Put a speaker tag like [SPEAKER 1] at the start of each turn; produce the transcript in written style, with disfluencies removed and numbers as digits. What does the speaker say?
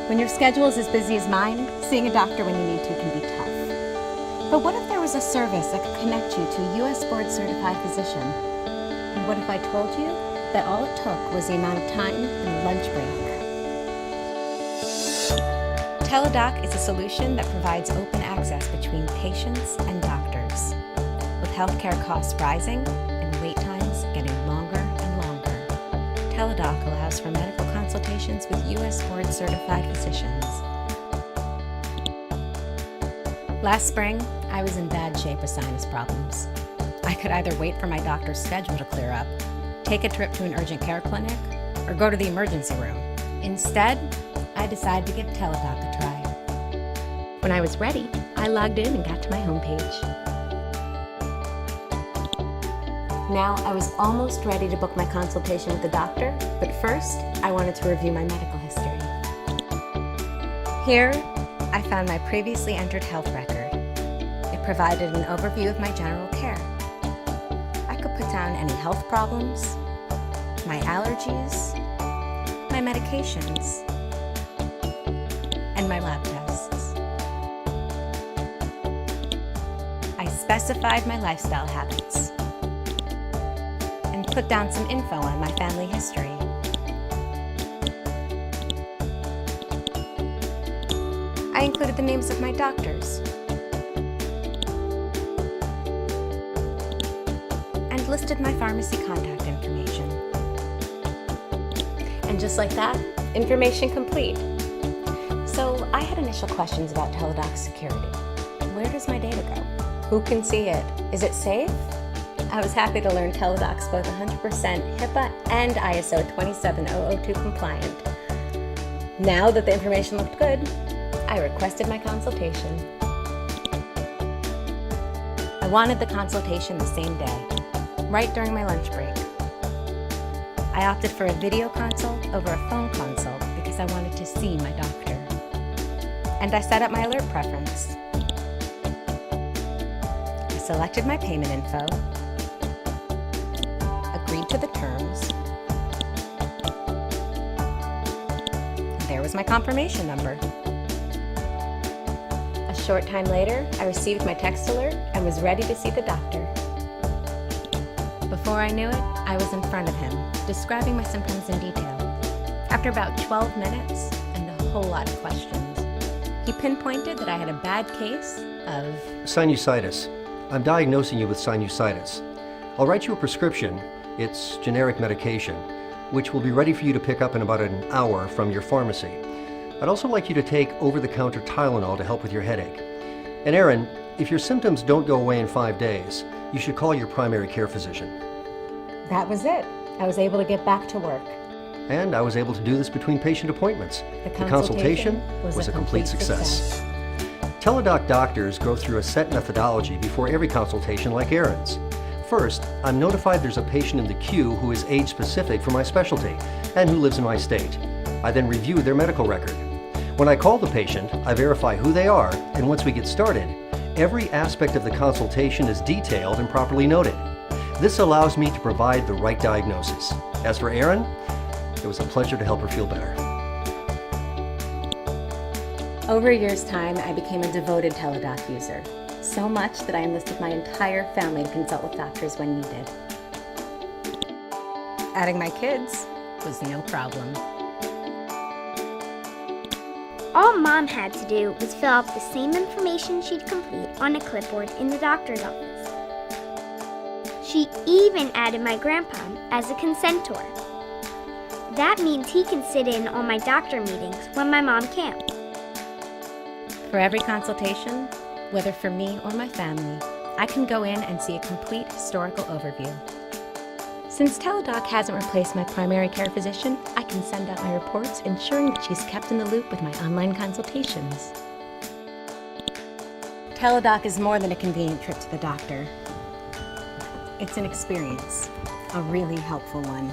[SPEAKER 1] When your schedule is as busy as mine, seeing a doctor when you need to can be tough. But what if there was a service that could connect you to a U.S. board-certified physician? And what if I told you that all it took was the amount of time in a lunch break? Teladoc is a solution that provides open access between patients and doctors. With healthcare costs rising and wait times getting longer and longer, Teladoc allows for medical consultations with U.S. board-certified physicians. Last spring, I was in bad shape with sinus problems. I could either wait for my doctor's schedule to clear up, take a trip to an urgent care clinic, or go to the emergency room. Instead, I decided to give Teladoc a try. When I was ready, I logged in and got to my homepage. Now, I was almost ready to book my consultation with the doctor, but first, I wanted to review my medical history. Here, I found my previously entered health record. It provided an overview of my general care. I could put down any health problems, my allergies, my medications, and my lab tests. I specified my lifestyle habits and put down some info on my family history. I included the names of my doctors and listed my pharmacy contact information. And just like that, information complete. So I had initial questions about Teladoc's security. Where does my data go? Who can see it? Is it safe? I was happy to learn Teladoc's both 100% HIPAA and ISO 27002 compliant. Now that the information looked good, I requested my consultation. I wanted the consultation the same day, right during my lunch break. I opted for a video consult over a phone consult because I wanted to see my doctor. And I set up my alert preference. I selected my payment info, agreed to the terms, and there was my confirmation number. A short time later, I received my text alert and was ready to see the doctor. Before I knew it, I was in front of him, describing my symptoms in detail. After about 12 minutes and a whole lot of questions, he pinpointed that I had a bad case of
[SPEAKER 2] sinusitis. I'm diagnosing you with sinusitis. I'll write you a prescription. It's generic medication, which will be ready for you to pick up in about an hour from your pharmacy. I'd also like you to take over-the-counter Tylenol to help with your headache. And Aaron, if your symptoms don't go away in 5 days, you should call your primary care physician.
[SPEAKER 1] That was it. I was able to get back to work.
[SPEAKER 2] And I was able to do this between patient appointments. The consultation was a complete success. Teladoc doctors go through a set methodology before every consultation like Aaron's. First, I'm notified there's a patient in the queue who is age-specific for my specialty and who lives in my state. I then review their medical record. When I call the patient, I verify who they are, and once we get started, every aspect of the consultation is detailed and properly noted. This allows me to provide the right diagnosis. As for Erin, it was a pleasure to help her feel better.
[SPEAKER 1] Over a year's time, I became a devoted Teladoc user. So much that I enlisted my entire family to consult with doctors when needed. Adding my kids was no problem.
[SPEAKER 3] All Mom had to do was fill out the same information she'd complete on a clipboard in the doctor's office. She even added my grandpa as a consentor. That means he can sit in on my doctor meetings when my mom can't.
[SPEAKER 1] For every consultation, whether for me or my family, I can go in and see a complete historical overview. Since Teladoc hasn't replaced my primary care physician, I can send out my reports, ensuring that she's kept in the loop with my online consultations. Teladoc is more than a convenient trip to the doctor. It's an experience, a really helpful one.